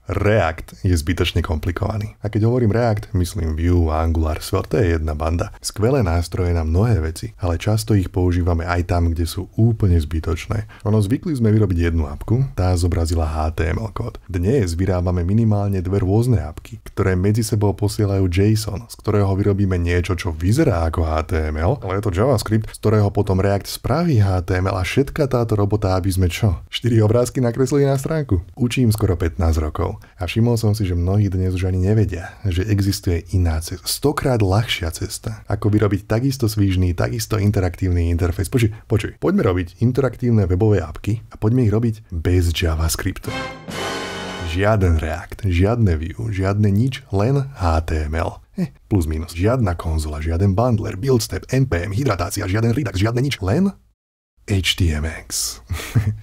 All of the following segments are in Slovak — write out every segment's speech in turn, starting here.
React je zbytočne komplikovaný. A keď hovorím React, myslím Vue, Angular, Svelte, to je jedna banda. Skvelé nástroje na mnohé veci, ale často ich používame aj tam, kde sú úplne zbytočné. Zvykli sme vyrobiť jednu apku, tá zobrazila HTML kód. Dnes vyrábame minimálne dve rôzne apky, ktoré medzi sebou posielajú JSON, z ktorého vyrobíme niečo, čo vyzerá ako HTML, ale je to JavaScript, z ktorého potom React spraví HTML a všetka táto robota, aby sme čo? 4 obrázky nakreslili na stránku. Učím skoro 15 rokov. A všimol som si, že mnohí dnes už ani nevedia, že existuje iná cesta, 100-krát ľahšia cesta, ako vyrobiť takisto svižný, takisto interaktívny interfejs. Počuj, poďme robiť interaktívne webové apky a poďme ich robiť bez JavaScriptu. Žiaden React, žiadne Vue, žiadne nič, len HTML. Plus minus, žiadna konzola, žiaden bundler, build step, npm, hydratácia, žiaden Redux, žiadne nič, len HTMX.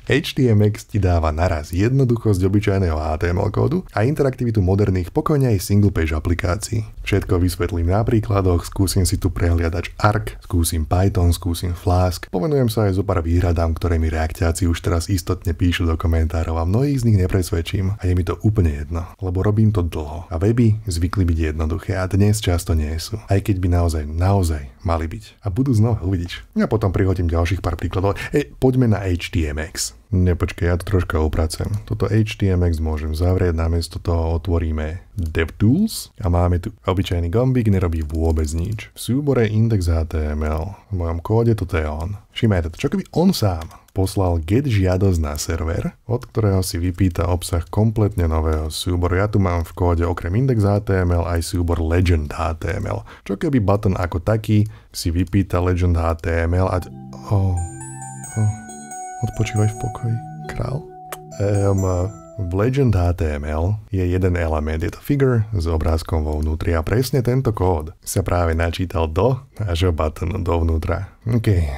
HTMX ti dáva naraz jednoduchosť obyčajného HTML kódu a interaktivitu moderných, pokojne aj single page aplikácií. Všetko vysvetlím na príkladoch, skúsim si tu prehliadač Arc, skúsim Python, skúsim Flask, pomenujem sa aj zo pár výhradám, ktoré mi reaktáci už teraz istotne píšu do komentárov a mnohých z nich nepresvedčím a je mi to úplne jedno, lebo robím to dlho a weby zvykli byť jednoduché a dnes často nie sú, aj keď by naozaj mali byť. A budú znova, uvidíš. Ja potom prihodím ďalších pár príkladov. Poďme na HTMX. Nepočkej, ja to troška opracujem. Toto HTMX môžem zavrieť, namiesto toho otvoríme DevTools a máme tu obyčajný gombík, nerobí vôbec nič. V súbore index.html, v mojom kóde toto je on. Všimajte to, čo keby on sám poslal get žiadosť na server, od ktorého si vypýta obsah kompletne nového súboru. Ja tu mám v kóde okrem index.html aj súbor legend.html. Čo keby button ako taký si vypýta legend.html a... Odpočívaj v pokoji, král. V legend.html je jeden element, je to figure s obrázkom vo vnútri a presne tento kód sa práve načítal do nášho buttonu dovnútra.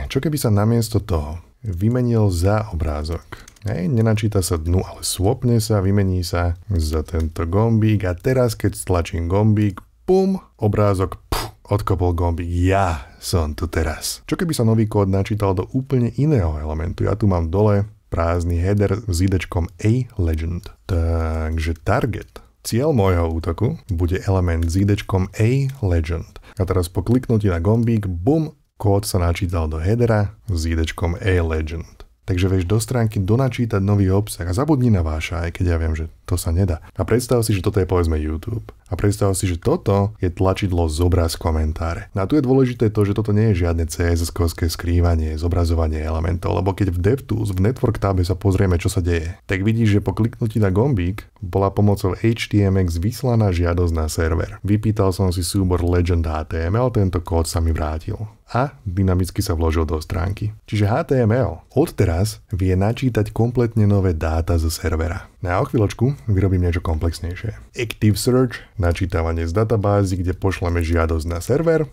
Čo keby sa namiesto toho vymenil za obrázok? Nenačíta sa dnu, ale swapne sa, vymení sa za tento gombík a teraz keď stlačím gombík, pum, obrázok, odkopol gombík. Ja som tu teraz. Čo keby sa nový kód načítal do úplne iného elementu? Ja tu mám dole prázdny header s idečkom A legend. Takže target, cieľ môjho útoku, bude element s idečkom A legend. A teraz po kliknutí na gombík, bum, kód sa načítal do headera s idečkom A legend. Takže vieš do stránky donačítať nový obsah a zabudni na váša, aj keď ja viem, že to sa nedá. A predstav si, že toto je povedzme YouTube. A predstav si, že toto je tlačidlo zobraz komentáre. A tu je dôležité to, že toto nie je žiadne CSS-kovské skrývanie, zobrazovanie elementov, lebo keď v DevTools, v Network tabe sa pozrieme, čo sa deje, tak vidíš, že po kliknutí na gombík bola pomocou HTMX vyslaná žiadosť na server. Vypýtal som si súbor legend.html, tento kód sa mi vrátil a dynamicky sa vložil do stránky. Čiže HTML odteraz vie načítať kompletne nové dáta zo servera. Na chvíľočku vyrobím niečo komplexnejšie. Active Search, načítavanie z databázy, kde pošleme žiadosť na server.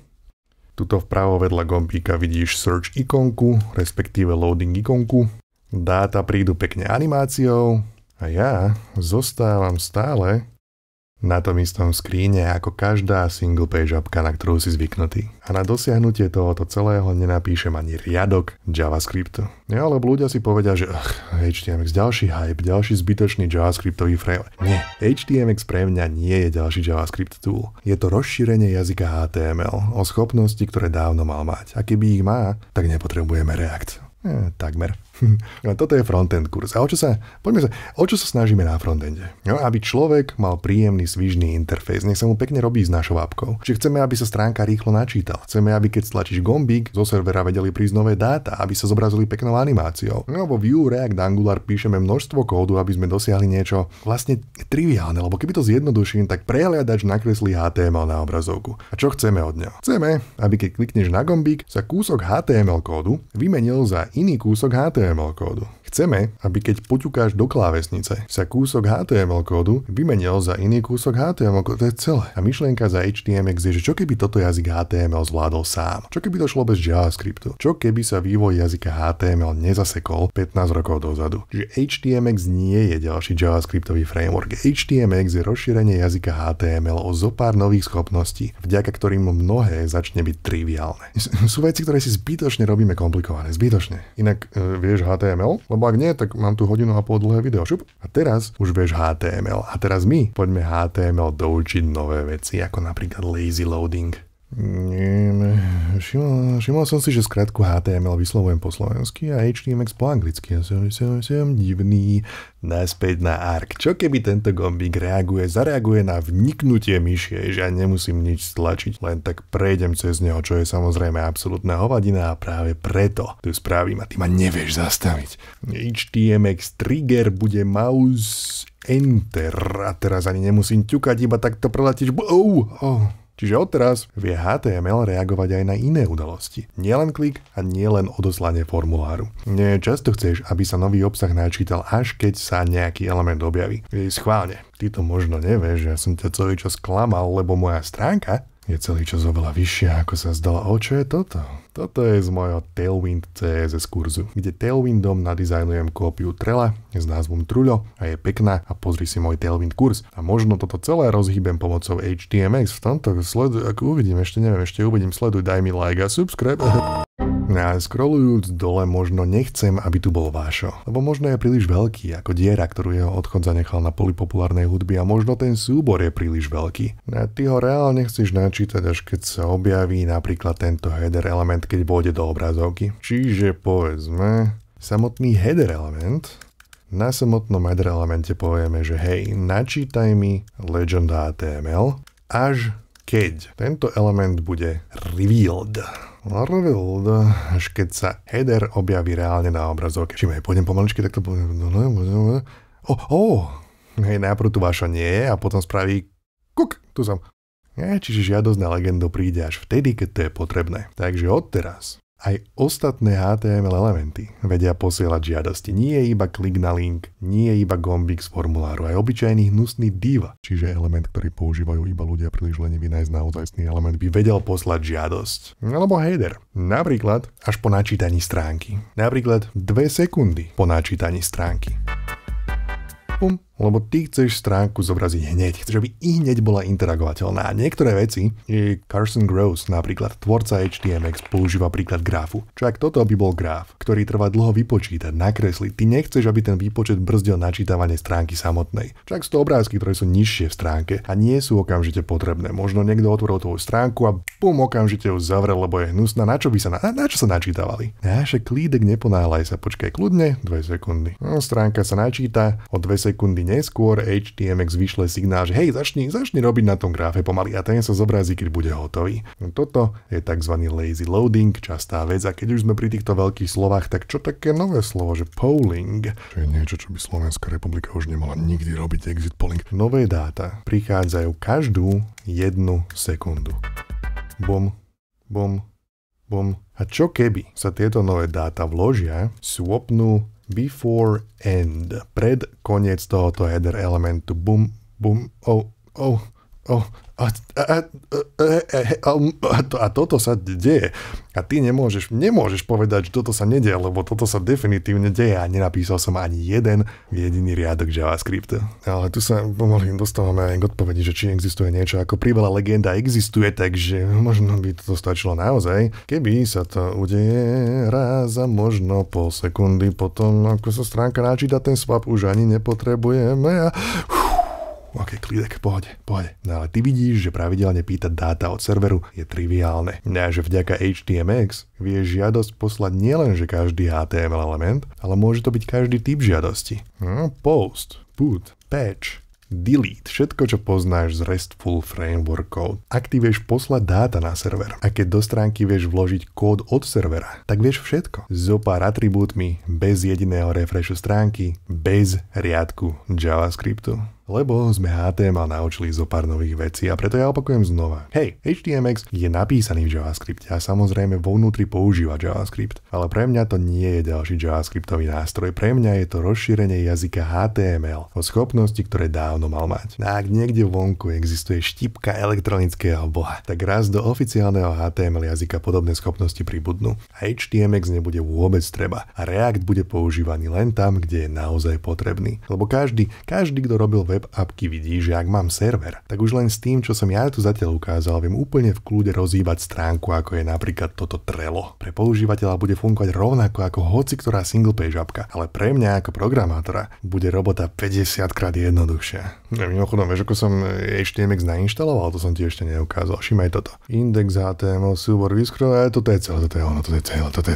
Tuto vpravo vedľa gombíka vidíš Search ikonku, respektíve Loading ikonku. Dáta prídu pekne animáciou a ja zostávam stále na tom istom skríne ako každá single page appka, na ktorú si zvyknutý. A na dosiahnutie tohoto celého nenapíšem ani riadok JavaScriptu. Ja, lebo ľudia si povedia, že HTMX ďalší hype, ďalší zbytočný JavaScriptový framework. Nie, HTMX pre mňa nie je ďalší JavaScript tool. Je to rozšírenie jazyka HTML o schopnosti, ktoré dávno mal mať. A keby ich má, tak nepotrebujeme React. Takmer. Toto je frontend kurz. A o čo sa snažíme na frontende? No, aby človek mal príjemný, svižný interfejs, nech sa mu pekne robí s našou appkou. Čiže chceme, aby sa stránka rýchlo načítala. Chceme, aby keď stlačíš gombík, zo servera vedeli prísť nové dáta, aby sa zobrazili peknou animáciou. No, vo Vue, React, Angular píšeme množstvo kódu, aby sme dosiahli niečo vlastne triviálne, lebo keby to zjednoduším, tak prehliadač nakreslí HTML na obrazovku. A čo chceme od neho? Chceme, aby keď klikneš na gombík, sa kúsok HTML kódu vymenil za iný kúsok HTML kódu. Chceme, aby keď poťukáš do klávesnice, sa kúsok HTML kódu vymenil za iný kúsok HTML kódu. To je celé. A myšlienka za HTMX je, že čo keby toto jazyk HTML zvládol sám? Čo keby to šlo bez JavaScriptu? Čo keby sa vývoj jazyka HTML nezasekol 15 rokov dozadu? Že HTMX nie je ďalší JavaScriptový framework. HTMX je rozšírenie jazyka HTML o zopár nových schopností, vďaka ktorým mnohé začne byť triviálne. Sú veci, ktoré si zbytočne robíme komplikované. Zbytočne. Inak vieš HTML? Lebo lebo ak nie, tak mám tu 1,5 hodiny dlhé video. Šup. A teraz už vieš HTML. A teraz my poďme HTML doučiť nové veci, ako napríklad lazy loading. Všimol som si, že skratku HTML vyslovujem po slovensky a HTMX po anglicky. Som divný. Naspäť na ARC. Čo keby tento gombík zareaguje na vniknutie myšie, že ja nemusím nič stlačiť, len tak prejdem cez neho, čo je samozrejme absolútna hovadina a práve preto to spravím a ty ma nevieš zastaviť. HTMX trigger bude mouse enter a teraz ani nemusím ťukať, iba takto preletiť. Čiže odteraz vie HTML reagovať aj na iné udalosti. Nielen klik a nielen odoslanie formuláru. Často chceš, aby sa nový obsah načítal, až keď sa nejaký element objaví. Schválne, ty to možno nevieš, že ja som ťa celý čas klamal, lebo moja stránka je celý čas oveľa vyššia, ako sa zdala. Čo je toto? Toto je z mojho Tailwind CSS kurzu, kde Tailwindom nadizajnujem kópiu Trela s názvom Truľo a je pekná a pozri si môj Tailwind kurz. A možno toto celé rozhýbem pomocou HTMX. V tomto sleduj, ako uvidím, ešte uvidím, sleduj, daj mi like a subscribe. A scrollujúc dole možno nechcem, aby tu bol Vášo, lebo možno je príliš veľký, ako diera, ktorú jeho odchod zanechal na poli populárnej hudby a možno ten súbor je príliš veľký. A ty ho reálne chceš načítať, až keď sa objaví napríklad tento header element, keď pôjde do obrazovky. Čiže povedzme, samotný header element, na samotnom header elemente povieme, že hej, načítaj mi legend.html, až keď tento element bude revealed, až keď sa header objaví reálne na obrazovke. Čiže pôjdem pomaličky, tak to poviem. Hej, najprv tu Vášo nie je a potom spraví kuk, tu som. Čiže žiadosť na legendu príde až vtedy, keď to je potrebné. Takže odteraz aj ostatné HTML elementy vedia posielať žiadosti. Nie je iba klik na link, nie je iba gombík z formuláru, aj obyčajný hnusný div, čiže element, ktorý používajú iba ľudia príliš leniví nájsť naozajstný element, by vedel poslať žiadosť. Alebo header. Napríklad až po načítaní stránky. Napríklad 2 sekundy po načítaní stránky. Lebo ty chceš stránku zobraziť hneď. Chceš, aby i hneď bola interagovateľná. A niektoré veci, Carson Gross, napríklad tvorca HTMX, používa príklad grafu. Čo ak toto by bol graf, ktorý trvá dlho vypočítať, nakresliť, ty nechceš, aby ten výpočet brzdil načítavanie stránky samotnej. Čo ak sú to obrázky, ktoré sú nižšie v stránke a nie sú okamžite potrebné. Možno niekto otvoril tvoju stránku a okamžite ju zavrel, lebo je hnusná. Na čo sa načítavali? Však klídek, neponáhľaj sa, počkaj kľudne, 2 sekundy. Stránka sa načíta, o 2 sekundy neskôr HTMX vyšle signál, že hej, začni robiť na tom gráfe pomaly a ten sa zobrazí, keď bude hotový. Toto je tzv. Lazy loading, častá vec a keď už sme pri týchto veľkých slovách, tak čo také nové slovo, že polling? Čo je niečo, čo by Slovenská republika už nemala nikdy robiť, exit polling. Nové dáta prichádzajú každú 1 sekundu. Bum, bum, bum. A čo keby sa tieto nové dáta vložia, swapnú before end, pred koniec tohoto header elementu, bum, bum, a toto sa deje. A ty nemôžeš povedať, že toto sa nedieje, lebo toto sa definitívne deje a nenapísal som ani jeden jediný riadok JavaScriptu. Ale tu sa pomaly dostávame aj k odpovedi, že či existuje niečo ako priveľa legenda existuje, takže možno by to stačilo naozaj, keby sa to udeje raz a možno pol sekundy potom, ako sa stránka načíta, ten swap už ani nepotrebujeme a OK, klidek, pohode. No ale ty vidíš, že pravidelne pýtať dáta od serveru je triviálne. A že vďaka HTMX vieš žiadosť poslať nielen, že každý HTML element, ale môže to byť každý typ žiadosti. Post, put, patch, delete, všetko, čo poznáš z RESTful Framework Code. Ak ty vieš poslať dáta na server a keď do stránky vieš vložiť kód od servera, tak vieš všetko. So pár atribútmi, bez jediného refreshu stránky, bez riadku JavaScriptu. Lebo sme HTML naučili zo pár nových vecí a preto ja opakujem znova. Hej, HTMX je napísaný v JavaScripte a samozrejme vo vnútri používa JavaScript, ale pre mňa to nie je ďalší JavaScriptový nástroj, pre mňa je to rozšírenie jazyka HTML o schopnosti, ktoré dávno mal mať. A ak niekde vonku existuje štipka elektronického boha, tak raz do oficiálneho HTML jazyka podobné schopnosti pribudnú a HTMX nebude vôbec treba a React bude používaný len tam, kde je naozaj potrebný. Lebo každý, kto robil web appky vidí, že ak mám server, tak už len s tým, čo som ja tu zatiaľ ukázal, viem úplne v kľude rozhýbať stránku, ako je napríklad toto Trello. Pre používateľa bude fungovať rovnako ako hoci ktorá single page appka, ale pre mňa ako programátora bude robota 50 krát jednoduchšia. Mimochodom, vieš, ako som HTMX nainštaloval, to som ti ešte neukázal. Všimaj toto. Index HTML, súbor vyskroje, toto je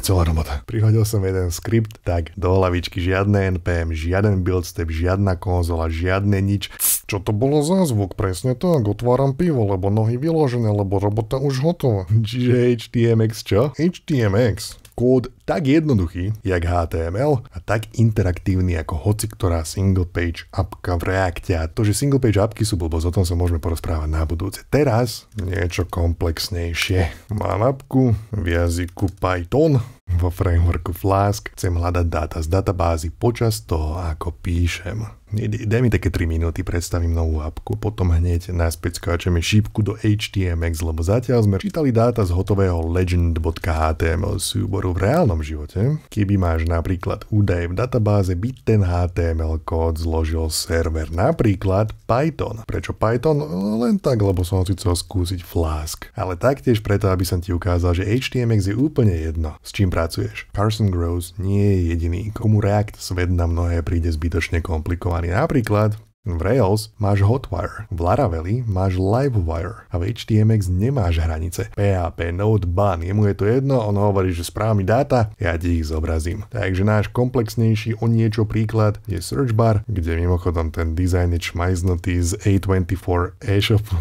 celá robota. Prihodil som jeden skript, tak do hlavičky žiadne npm, žiaden build step, žiadna konzola, žiadne nič. Čo to bolo za zvuk? Presne tak, otváram pivo, lebo nohy vyložené, lebo robota už hotová. Čiže HTMX čo? HTMX. Kód tak jednoduchý, jak HTML a tak interaktívny ako hoci ktorá single page appka v Reacte. A to, že single page appky sú blbosť, o tom sa môžeme porozprávať na budúce. Teraz niečo komplexnejšie. Mám appku v jazyku Python, vo frameworku Flask. Chcem hľadať dáta z databázy počas toho, ako píšem. Daj mi také 3 minúty, predstavím novú appku, potom hneď naspäť skáčeme šípku do HTMX, lebo zatiaľ sme čítali dáta z hotového legend.html súboru v reálnom živote. Keby máš napríklad údaje v databáze, by ten HTML kód zložil server, napríklad Python. Prečo Python? Len tak, lebo som si chcel skúsiť Flask. Ale taktiež preto, aby som ti ukázal, že HTMX je úplne jedno, s čím pracuješ. Carson Gross nie je jediný, komu React svet na mnohé príde zbytočne komplikovaný. Napríklad v Rails máš Hotwire, v Laraveli máš Livewire a v HTMX nemáš hranice. PHP, Node, Ban, jemu je to jedno, on hovorí, že správ mi dáta, ja ti ich zobrazím. Takže náš komplexnejší o niečo príklad je search bar, kde mimochodom ten dizajn je čmajznutý z A24 e-shopu,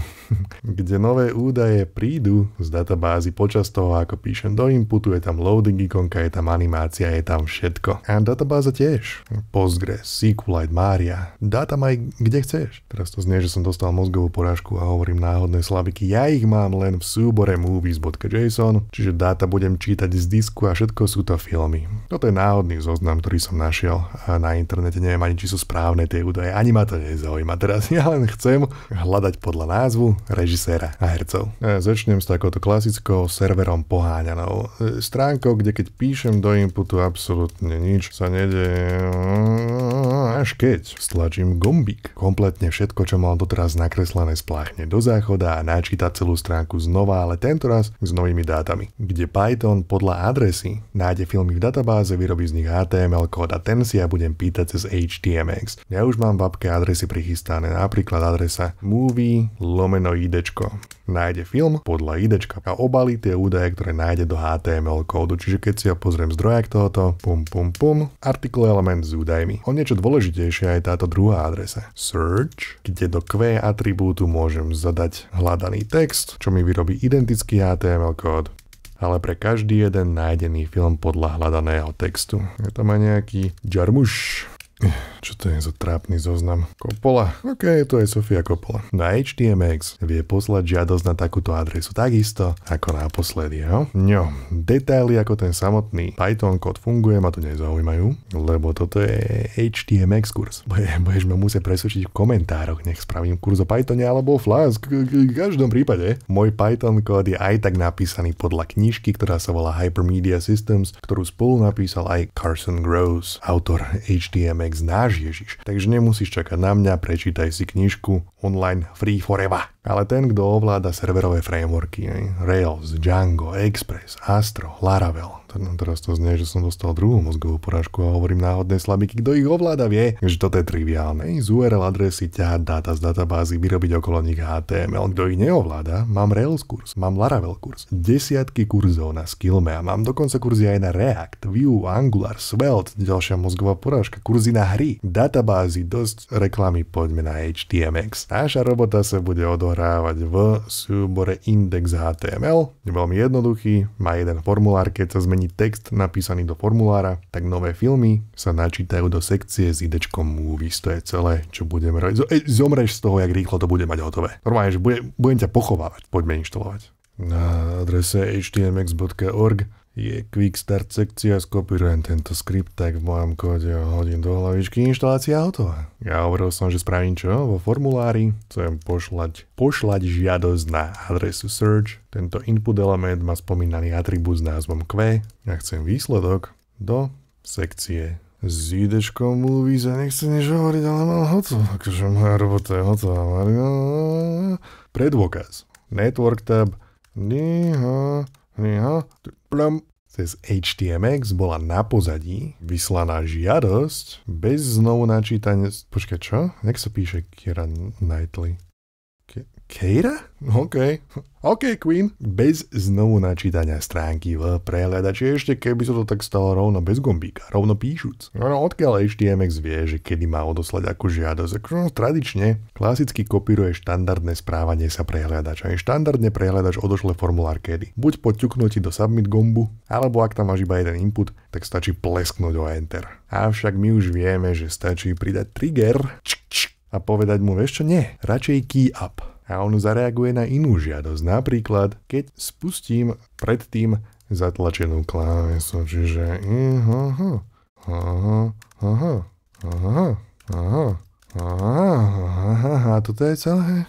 kde nové údaje prídu z databázy počas toho, ako píšem do inputu, je tam loading ikonka, je tam animácia, je tam všetko. A databáza tiež. Postgres, SQLite, Maria, dáta maj kde chceš. Teraz to znie, že som dostal mozgovú porážku a hovorím náhodné slabiky. Ja ich mám len v súbore movies.json, čiže dáta budem čítať z disku a všetko sú to filmy. Toto je náhodný zoznam, ktorý som našiel a na internete neviem ani, či sú správne tie údaje. Ani ma to nezaujíma. Teraz ja len chcem hľadať podľa názvu, režiséra a hercov. Začnem s takouto klasickou serverom poháňanou stránkou, kde keď píšem do inputu absolútne nič sa nedeje, až keď stlačím gombík. Kompletne všetko, čo mal doteraz nakreslené, spláchne do záchoda a načíta celú stránku znova, ale tento raz s novými dátami, kde Python podľa adresy nájde filmy v databáze, vyrobí z nich HTML kód a ten si ja budem pýtať cez HTMX. Ja už mám v appke adresy prichystané, napríklad adresa movie/idčko. Nájde film podľa idčka a obalí tie údaje, ktoré nájde do HTML kódu. Čiže keď si ja pozriem zdrojak tohoto, article element s údajmi. O niečo dôležitejšia je táto druhá adresa. Search, kde do Q atribútu môžem zadať hľadaný text, čo mi vyrobí identický HTML kód. Ale pre každý jeden nájdený film podľa hľadaného textu. Je tam aj nejaký Jarmuš. Čo to je za trápny zoznam? Coppola? OK, to je Sofia Coppola. Na HTMX vie poslať žiadosť na takúto adresu takisto ako naposledy, jo? No, detaily ako ten samotný Python kód funguje ma tu nezaujímajú, lebo toto je HTMX kurz. Budeš ma musieť presvedčiť v komentároch, nech spravím kurz o Pythone alebo Flask. V každom prípade, môj Python kód je aj tak napísaný podľa knižky, ktorá sa volá Hypermedia Systems, ktorú spolu napísal aj Carson Gross, autor HTMX. Náš Ježiš. Takže nemusíš čakať na mňa, prečítaj si knižku online free forever. Ale ten, kto ovláda serverové frameworky, Rails, Django, Express, Astro, Laravel. Teraz to znie, že som dostal druhú mozgovú porážku a hovorím náhodné slabiky. Kto ich ovláda, vie, že toto je triviálne. Z URL adresy ťahať dáta z databázy, vyrobiť okolo nich HTML. Kto ich neovláda, mám Rails kurz, mám Laravel kurz, desiatky kurzov na Skillme a mám dokonca kurzy aj na React, Vue, Angular, Svelte, ďalšia mozgová porážka, kurzy na hry, databázy, dosť reklamy, poďme na HTMX. Naša robota sa bude odohrávať v súbore index.html. Je veľmi jednoduchý, má jeden formulár, keď sa zmení text napísaný do formulára, tak nové filmy sa načítajú do sekcie s idečkom movies. To je celé, čo budeme robiť. Zomreš z toho, jak rýchlo to bude mať hotové. Normálne, že budem ťa pochovávať. Poďme inštalovať. Na adrese htmx.org je Quick Start sekcia, skopírujem tento skript, tak v mojom kóde hodím do hlavičky, inštalácia hotová. Ja hovoril som, že spravím čo? Vo formulári chcem pošlať žiadosť na adresu search. Tento input element má spomínaný atribút s názvom Q. Ja chcem výsledok do sekcie S idečkom mluví sa nechce nič hovoriť, ale mám hotovo. Akože moja robota je hotová. Pre dôkaz. Network tab. Cez HTMX bola na pozadí vyslaná žiadosť bez znovu načítania... Počkaj, čo? Jak sa píše Keira Knightley? Keira? OK, Queen. Bez znovu načítania stránky v prehľadači, ešte keby sa to tak stalo rovno bez gombíka, rovno píšuc. No odkiaľ HTMX vie, že kedy má odoslať akú žiadosť. Akože tradične klasicky kopíruje štandardné správanie sa prehľadača. Aj štandardne prehľadač odošle formulár kedy. Buď po ťuknutí do submit gombu, alebo ak tam máš iba jeden input, tak stačí plesknúť o enter. Avšak my už vieme, že stačí pridať trigger a povedať mu, vieš čo, nie, radšej key up. A on zareaguje na inú žiadosť. Napríklad, keď spustím predtým zatlačenú klávesu, čiže a toto je celé.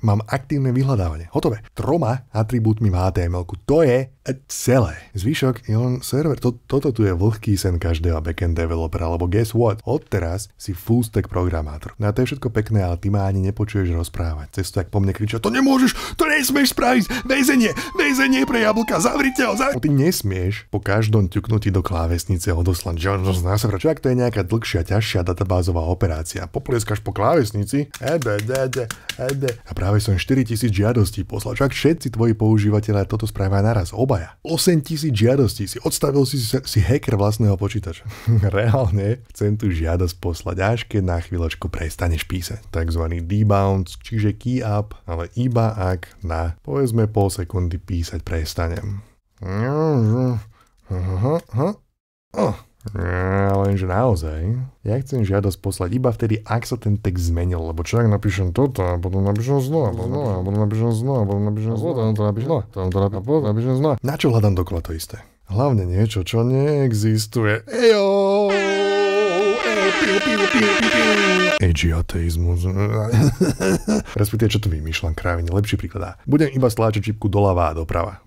Mám aktívne vyhľadávanie. Hotové. 3 atribútmi v HTML-ku. To je celé. Zvyšok je len server. Toto tu je vlhký sen každého backend developera, lebo guess what? Odteraz si full stack programátor. No a to je všetko pekné, ale ty ma ani nepočuješ rozprávať. Cesto, ak po mne kričia, to nemôžeš, to nesmieš spraviť, väzenie pre jablka, zavrite ho, Ty nesmieš po každom ťuknutí do klávesnice odoslať, čo ak to je nejaká dlhšia, ťažšia databázová operácia. Poplieskaš po klávesnici, a práve som 4000 žiadostí poslal. Čak všetci tvoji používateľe toto spravia naraz. 8000 žiadostí si odstavil si hacker vlastného počítača. Reálne chcem tu žiadosť poslať, až keď na chvíľočku prestaneš písať. Takzvaný debounce, čiže key up, ale iba ak na povedzme pol sekundy písať prestanem. Lenže naozaj, ja chcem žiadosť poslať iba vtedy, ak sa ten text zmenil, lebo čo ak napíšem toto, a potom napíšem znova, Na čo hľadám dokola to isté? Hlavne niečo, čo neexistuje. Ateizmus. Respektíve, čo to vymýšľam, krávine, lepší príklad. Budem iba stláčať čipku doľava a doprava.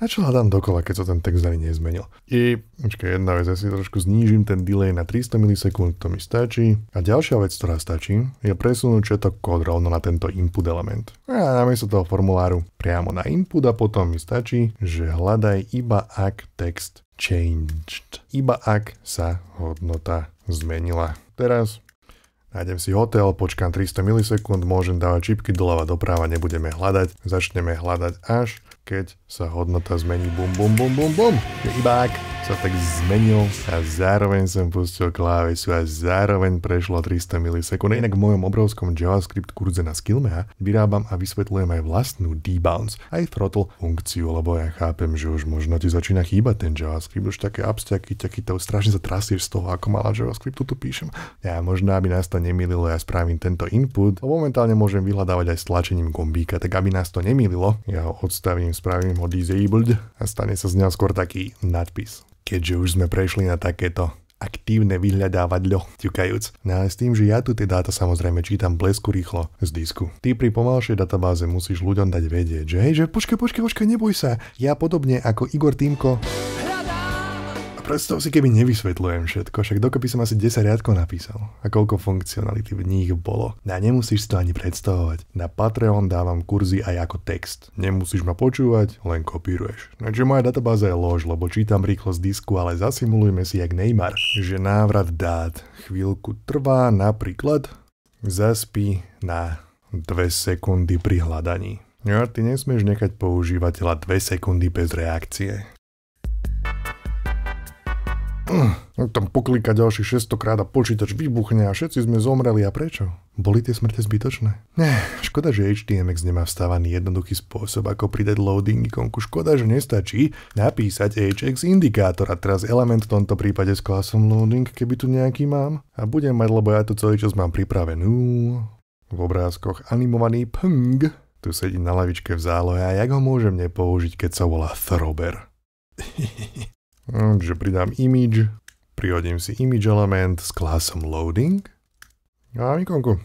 A čo hľadám dokola, keď sa ten text ani nezmenil? Jedna vec, ja si trošku znížim ten delay na 300 milisekúnd, to mi stačí. A ďalšia vec, ktorá stačí, je presunúť všetok kód rovno na tento input element. A namiesto toho formuláru priamo na input a potom mi stačí, že hľadaj iba ak text changed. Iba ak sa hodnota zmenila. Teraz nájdem si hotel, počkám 300 milisekúnd, môžem dávať čipky doľava doprava, nebudeme hľadať, začneme hľadať až keď sa hodnota zmení bum. Iba ak sa tak zmenil a zároveň som pustil klávesu a zároveň prešlo 300 milisekúnd. Inak v mojom obrovskom JavaScript kurze na Skillmea vyrábam a vysvetľujem aj vlastnú debounce, aj throttle funkciu, lebo ja chápem, že už možno ti začína chýbať ten JavaScript, už také abstraky, to strašne sa trasieš z toho, ako malá JavaScriptu tu píšem. Ja možno, aby nás to nemýlilo, ja spravím tento input, a momentálne môžem vyhľadávať aj s tlačením gombíka, tak aby nás to nemýlilo, ja ho odstavím, spravím ho disabled a stane sa z neho skôr taký nadpis. Keďže už sme prešli na takéto aktívne vyhľadávadľo, ťukajúc. No ale s tým, že ja tu tie dáta samozrejme čítam blesku rýchlo z disku. Ty pri pomalšej databáze musíš ľuďom dať vedieť, že hej, že počkaj, neboj sa. Ja podobne ako Igor Týmko. Predstav si, keby nevysvetľujem všetko, však dokopy som asi 10 riadkov napísal. A koľko funkcionality v nich bolo. A nemusíš si to ani predstavovať. Na Patreon dávam kurzy aj ako text. Nemusíš ma počúvať, len kopíruješ. Takže moja databáza je lož, lebo čítam rýchlo z disku, ale zasimulujme si jak Neymar, že návrat dát chvíľku trvá, napríklad zaspí na 2 sekundy pri hľadaní. No a ty nesmieš nechať používateľa 2 sekundy bez reakcie. Tam poklíka ďalších 600 krát a počítač vybuchne a všetci sme zomreli. A prečo? Boli tie smrte zbytočné? Škoda, že HTMX nemá vstávaný jednoduchý spôsob, ako pridať loading ikonku. Škoda, že nestačí napísať HX indikátor a teraz element v tomto prípade s klasom loading, keby tu nejaký mám. A budem mať, lebo ja tu celý čas mám pripravenú v obrázkoch animovaný png. Tu sedí na lavičke v zálohe a jak ho môžem nepoužiť, keď sa volá Throber? Takže pridám image, prihodím si image element s klasom loading a ikonku.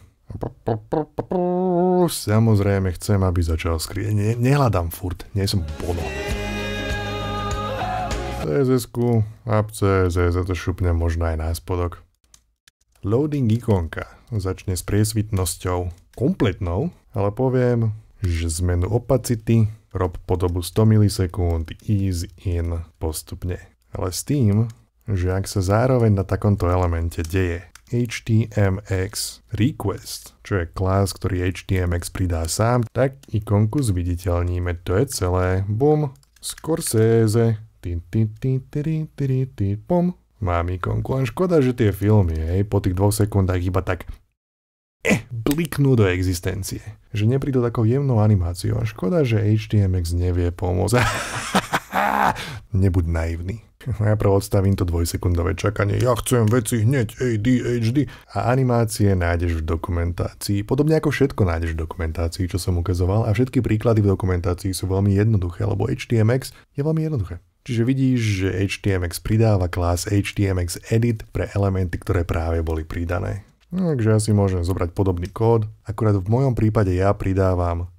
Samozrejme chcem, aby začal skrieť. Nehľadám furt, nie som Bono. CSS-ku a CSS to šupnem možno aj na spodok. Loading ikonka začne s priesvitnosťou kompletnou, ale poviem, že zmenu opacity rob po dobu 100 milisekúnd ease in postupne. Ale s tým, že ak sa zároveň na takomto elemente deje HTMX request, čo je class, ktorý HTMX pridá sám, tak ikonku zviditeľníme. To je celé. Bum. Scorsese. Pum. Mám ikonku. Len škoda, že tie filmy, po tých 2 sekundách iba tak bliknú do existencie. Že neprídu takou jemnou animáciou. Škoda, že HTMX nevie pomôcť. Nebuď naivný. Najprv odstavím to 2-sekundové čakanie. Ja chcem veci hneď, ADHD. A animácie nájdeš v dokumentácii. Podobne ako všetko nájdeš v dokumentácii, čo som ukazoval. A všetky príklady v dokumentácii sú veľmi jednoduché, lebo HTMX je veľmi jednoduché. Čiže vidíš, že HTMX pridáva class HTMX edit pre elementy, ktoré práve boli pridané. Takže ja si môžem zobrať podobný kód. Akurát v mojom prípade ja pridávam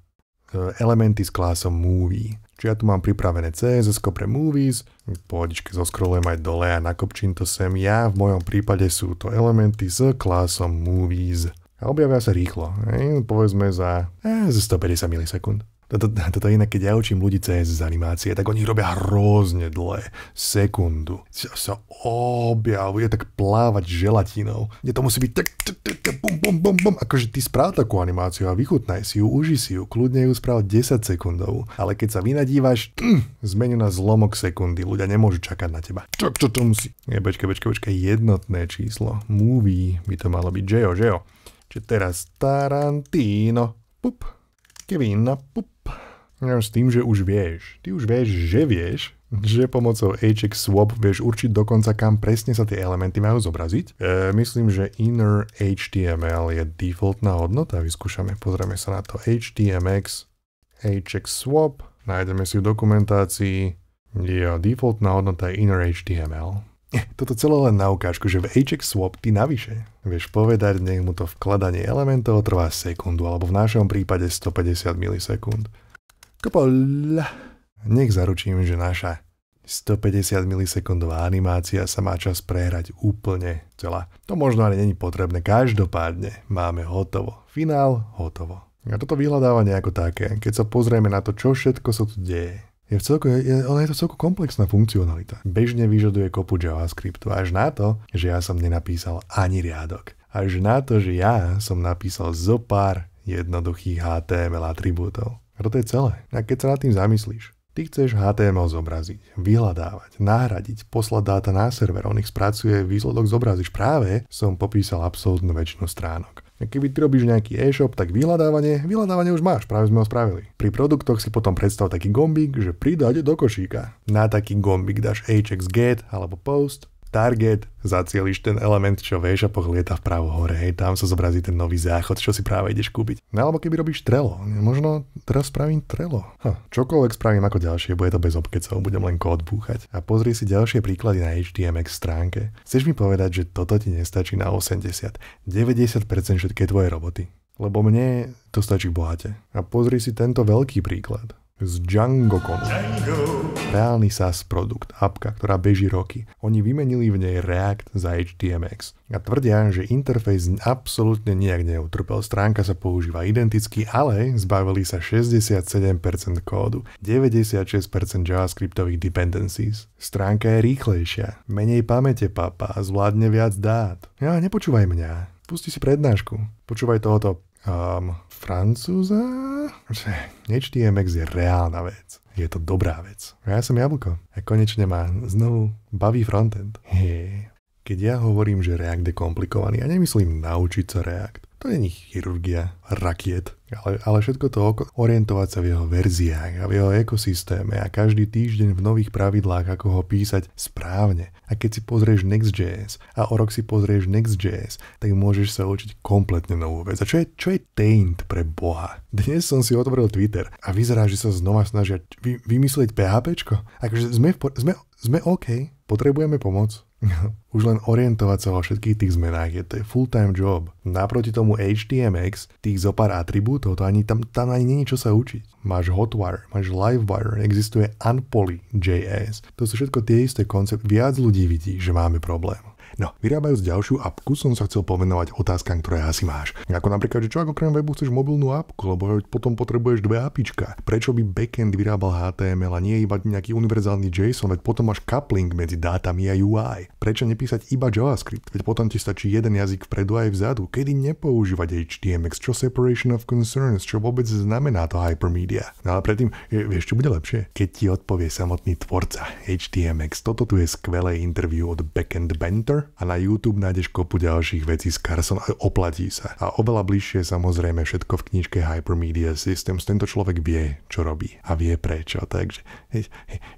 elementy s klásom movie. Čiže ja tu mám pripravené CSS pre movies, pohodičke zoscrollujem aj dole a nakopčím to sem. Ja v mojom prípade sú to elementy s klásom movies. A objavia sa rýchlo, povedzme za 150 milisekúnd. Toto je inak, keď ja učím ľudí CSS animácie, tak oni robia hrozne dlhé. Sekundu. Sa objavuje tak plávať želatinou. Kde to musí byť tak bum. Akože ty správ takú animáciu a vychutnaj si ju, uži si ju, kľudne ju správ 10 sekundov. Ale keď sa vynadívaš, zmeni na zlomok sekundy. Ľudia nemôžu čakať na teba. Čo to musí? Počkaj, jednotné číslo. Movie by to malo byť. Geo. Čiže teraz Tarantino. Pup. Kevin, pup. S tým, že už vieš. Ty už vieš, že pomocou HX swap vieš určiť dokonca, kam presne sa tie elementy majú zobraziť. Myslím, že inner HTML je defaultná hodnota. Vyskúšame, pozrieme sa na to. HTMX, HX swap. Nájdeme si v dokumentácii. Defaultná hodnota je inner HTML. Toto celé len na ukážku, že v HX swap ty navyše vieš povedať, nech mu to vkladanie elementov trvá sekundu, alebo v našom prípade 150 milisekúnd. Nech zaručím, že naša 150 milisekundová animácia sa má čas prehrať úplne celá. To možno ani není potrebné, každopádne máme hotovo. Finál hotovo. A toto vyhľadávanie ako také, keď sa pozrieme na to, čo všetko sa tu deje, je to celko komplexná funkcionalita. Bežne vyžaduje kopu JavaScriptu, až na to, že ja som nenapísal ani riadok. Až na to, že ja som napísal zopár jednoduchých HTML atribútov. A toto je celé. A keď sa nad tým zamyslíš, ty chceš HTML zobraziť, vyhľadávať, nahradiť, poslať dáta na server, on ich spracuje, výsledok zobrazíš. Práve som popísal absolútnu väčšinu stránok. A keby ty robíš nejaký e-shop, tak vyhľadávanie už máš, práve sme ho spravili. Pri produktoch si potom predstav taký gombík, že pridať do košíka. Na taký gombík dáš hx get alebo post, target, zacieliš ten element, čo vieš a lieta vpravo hore, tam sa zobrazí ten nový záchod, čo si práve ideš kúpiť. No alebo keby robíš Trello, možno teraz spravím Trello. Čokoľvek spravím ako ďalšie, bude to bez obkecov, budem len kód búchať. A pozri si ďalšie príklady na HTMX stránke. Chceš mi povedať, že toto ti nestačí na 80, 90% všetkej tvojej roboty? Lebo mne to stačí bohate. A pozri si tento veľký príklad. Z Django.com. Reálny SaaS produkt, apka, ktorá beží roky. Oni vymenili v nej React za HTMX. A tvrdia, že interfejs absolútne nijak neutrpel. Stránka sa používa identicky, ale zbavili sa 67% kódu, 96% JavaScriptových dependencies. Stránka je rýchlejšia, menej pamäte papa, zvládne viac dát. Ja, nepočúvaj mňa. Pusti si prednášku. Počúvaj tohoto Francúza? HTMX je reálna vec. Je to dobrá vec. Ja som jablko. A konečne ma znovu baví frontend. Keď ja hovorím, že React je komplikovaný, ja nemyslím naučiť sa React. To nie je chirurgia rakiet, ale všetko to orientovať sa v jeho verziách a v jeho ekosystéme a každý týždeň v nových pravidlách, ako ho písať správne. A keď si pozrieš Next.js a o rok si pozrieš Next.js, tak môžeš sa učiť kompletne novú vec. A čo je taint pre Boha? Dnes som si otvoril Twitter a vyzerá, že sa znova snažia vymyslieť PHPčko. Akože sme OK, potrebujeme pomoc. Už len orientovať sa vo všetkých tých zmenách je to full-time job. Naproti tomu HTMX, tých zopár atribútov, to ani tam ani nie je čo sa učiť. Máš Hotwire, máš Livewire, existuje Unpoly.js. To sú všetko tie isté koncepty. Viac ľudí vidí, že máme problém. No, vyrábajúc ďalšiu apku som sa chcel pomenovať otázkam, ktoré asi máš. Ako napríklad, že čo ako okrem webu chceš mobilnú apku, lebo potom potrebuješ dve apička. Prečo by backend vyrábal HTML a nie iba nejaký univerzálny JSON, veď potom máš coupling medzi dátami a UI. Prečo nepísať iba JavaScript, veď potom ti stačí jeden jazyk vpredu aj vzadu. Kedy nepoužívať HTMX, čo separation of concerns, čo vôbec znamená to hypermedia. No ale predtým, vieš čo bude lepšie? Keď ti odpovie samotný tvorca HTMX. Toto tu je skvelé interview od Backend Banter. A na YouTube nájdeš kopu ďalších vecí z Carson a oplatí sa. A oveľa bližšie samozrejme všetko v knižke Hypermedia Systems. Tento človek vie, čo robí a vie prečo. Takže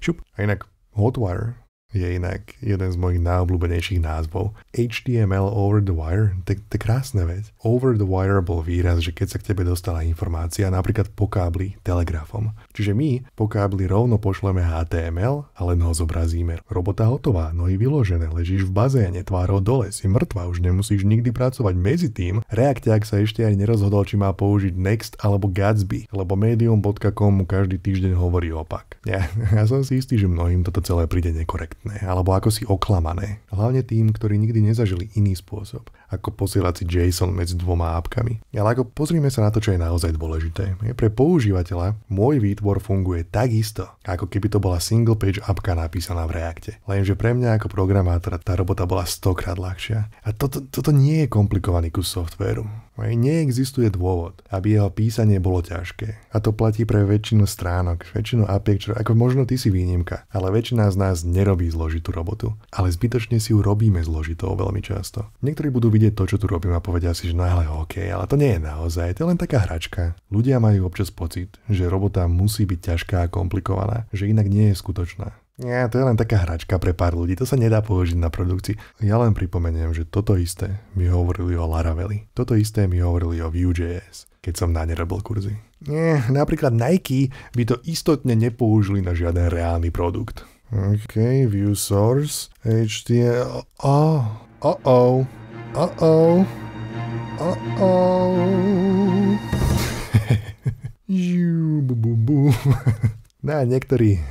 šup. A inak Hotwire je inak jeden z mojich najobľúbenejších názvov. HTML over the wire, to je krásna vec. Over the wire bol výraz, že keď sa k tebe dostala informácia, napríklad po kábli telegrafom. Čiže my po kábli rovno pošleme HTML, ale ho zobrazíme. Robota hotová, nohy vyložené, ležíš v bazéne, tvárou dole, si mŕtva, už nemusíš nikdy pracovať. Medzi tým, Reakťák sa ešte aj nerozhodol, či má použiť Next alebo Gatsby, lebo medium.com mu každý týždeň hovorí opak. Ja som si istý, že mnohým toto celé príde nekorektné. Alebo ako si oklamané. Hlavne tým, ktorí nikdy nezažili iný spôsob, ako posielať si JSON medzi dvoma apkami. Ale ako pozrime sa na to, čo je naozaj dôležité. Pre používateľa môj výtvor funguje takisto, ako keby to bola single page apka napísaná v Reacte. Lenže pre mňa ako programátora tá robota bola 100-krát ľahšia. A toto nie je komplikovaný kus softvéru. Neexistuje dôvod, aby jeho písanie bolo ťažké. A to platí pre väčšinu stránok, väčšinu apiek, čo ako možno ty si výnimka, ale väčšina z nás nerobí zložitú robotu. Ale zbytočne si ju robíme zložitou veľmi často. Niektorí budú vidieť to, čo tu robím a povedia si, že no ale okej, ale to nie je naozaj, to je len taká hračka. Ľudia majú občas pocit, že robota musí byť ťažká a komplikovaná, že inak nie je skutočná. Nie, to je len taká hračka pre pár ľudí, to sa nedá použiť na produkcii. Ja len pripomeniem, že toto isté mi hovorili o Laraveli. Toto isté mi hovorili o Vue.js, keď som na ne robil kurzy. Nie, napríklad Nike by to istotne nepoužili na žiaden reálny produkt. OK, Vue Source, HTML... No a niektorí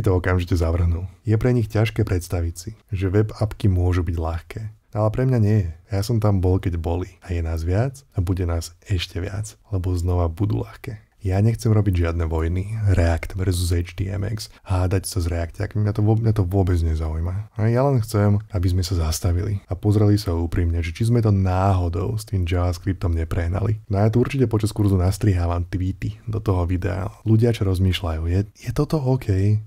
to okamžite zavrhnú. Je pre nich ťažké predstaviť si, že web appky môžu byť ľahké. Ale pre mňa nie je. Ja som tam bol, keď boli. A je nás viac a bude nás ešte viac, lebo znova budú ľahké. Ja nechcem robiť žiadne vojny, React versus HTMX, hádať sa s Reakťákmi, mňa to vôbec nezaujíma. A ja len chcem, aby sme sa zastavili a pozreli sa úprimne, že či sme to náhodou s tým JavaScriptom neprehnali. No ja tu určite počas kurzu nastrihávam tweety do toho videa. Ľudia, čo rozmýšľajú, je toto OK?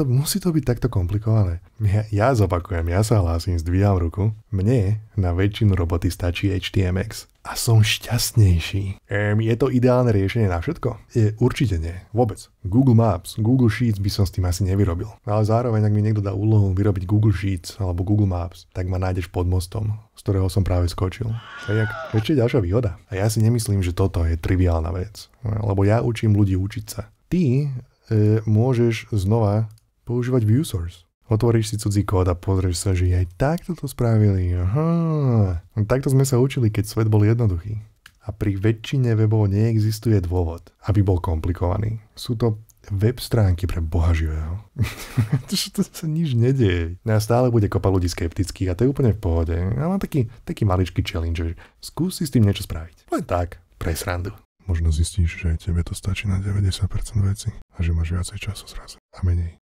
Musí to byť takto komplikované? Ja zopakujem, ja sa hlásim, zdvíham ruku. Mne na väčšinu roboty stačí HTMX. A som šťastnejší. Je to ideálne riešenie na všetko? Určite nie. Vôbec. Google Maps, Google Sheets by som s tým asi nevyrobil. Ale zároveň, ak mi niekto dá úlohu vyrobiť Google Sheets alebo Google Maps, tak ma nájdeš pod mostom, z ktorého som práve skočil. Ešte ďalšia výhoda. A ja si nemyslím, že toto je triviálna vec. Lebo ja učím ľudí učiť sa. Ty môžeš znova používať Vue Source. Otvoríš si cudzí kód a pozrieš sa, že aj takto to spravili. Aha. Takto sme sa učili, keď svet bol jednoduchý. A pri väčšine webov neexistuje dôvod, aby bol komplikovaný. Sú to web stránky pre Boha živého. To sa nič nedieje. A stále bude kopa ľudí skeptických a to je úplne v pohode. Ja mám taký maličký challenge, že skús si s tým niečo spraviť. Len tak, pre srandu. Možno zistíš, že tebe to stačí na 90% vecí a že máš viacej času zrazu a menej.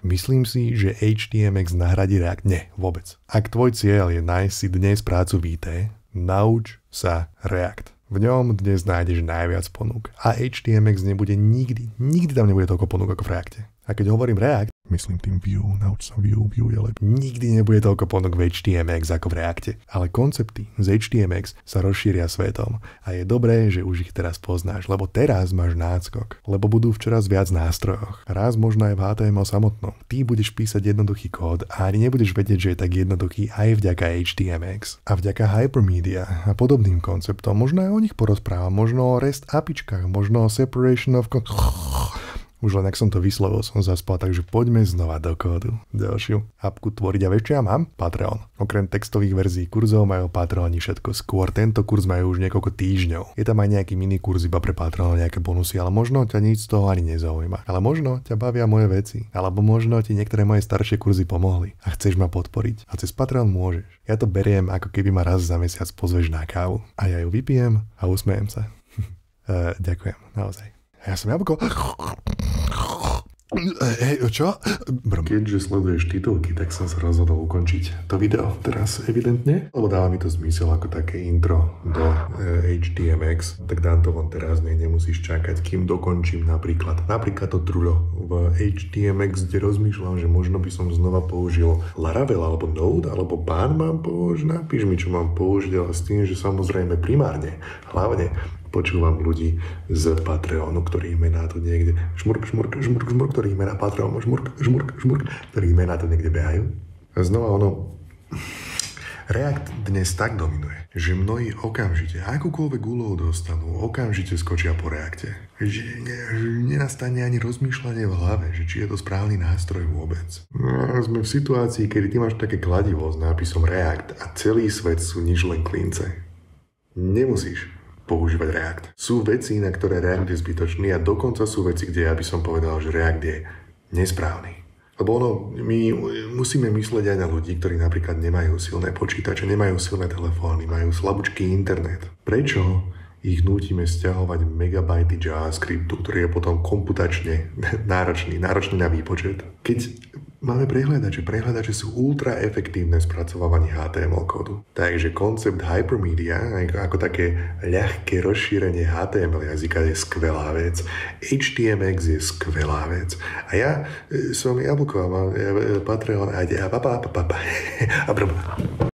Myslím si, že HTMX nahradí React? Nie, vôbec. Ak tvoj cieľ je nájsť si dnes prácu v IT, nauč sa React. V ňom dnes nájdeš najviac ponúk. A HTMX nebude nikdy tam nebude toľko ponúk ako v Reacte. A keď hovorím React, myslím tým Vue, nauč sa Vue je lepšie. Nikdy nebude toľko ponúk v HTMX ako v Reacte. Ale koncepty z HTMX sa rozšíria svetom. A je dobré, že už ich teraz poznáš, lebo teraz máš náskok. Lebo budú v čoraz viac nástrojoch. Raz možno aj v HTML samotnom. Ty budeš písať jednoduchý kód a ani nebudeš vedieť, že je tak jednoduchý aj vďaka HTMX. A vďaka Hypermedia a podobným konceptom. Možno aj o nich porozprávam. Možno o REST apičkách. Možno o separation of Už len ak som to vyslovil, som zaspal, takže poďme znova do kódu. Ďalšiu apku tvoriť. A vieš, čo ja mám? Patreon. Okrem textových verzií kurzov majú Patreoni všetko skôr. Tento kurz majú už niekoľko týždňov. Je tam aj nejaký mini kurz iba pre Patreon, nejaké bonusy, ale možno ťa nič z toho ani nezaujíma. Ale možno ťa bavia moje veci. Alebo možno ti niektoré moje staršie kurzy pomohli a chceš ma podporiť. A cez Patreon môžeš. Ja to beriem, ako keby ma raz za mesiac pozveš na kávu. A ja ju vypijem a usmejem sa. Ďakujem, naozaj. Ja som jablko. Čo? Keďže sleduješ titulky, tak som sa rozhodol ukončiť to video teraz evidentne, lebo dáva mi to zmysel ako také intro do HTMX, tak dám to von teraz, nemusíš čakať, kým dokončím napríklad to trulo v HTMX, kde rozmýšľam, že možno by som znova použil Laravel alebo Node, alebo Ban mám použiť, napíš mi, čo mám použiť, ale s tým, že samozrejme primárne, hlavne počúvam ľudí z Patreonu, ktorých mená tu niekde ktorých mená Patreon, ktorých mená tu niekde behajú. A znova React dnes tak dominuje, že mnohí okamžite, akúkoľvek úlohu dostanú, okamžite skočia po Reacte. Že nenastane ani rozmýšľanie v hlave, že či je to správny nástroj vôbec. No, sme v situácii, kedy ty máš také kladivo s nápisom React a celý svet sú nič len klince. Nemusíš používať React. Sú veci, na ktoré React je zbytočný a dokonca sú veci, kde ja by som povedal, že React je nesprávny. Lebo my musíme myslieť aj na ľudí, ktorí napríklad nemajú silné počítače, nemajú silné telefóny, majú slabúčký internet. Prečo ich nútime sťahovať megabajty JavaScriptu, ktorý je potom komputačne náročný na výpočet? Keď máme prehľadače sú ultra efektívne v spracovávaní HTML kódu. Takže koncept hypermedia, ako také ľahké rozšírenie HTML jazyka je skvelá vec. HTMX je skvelá vec. A ja som jablko a mám Patreon a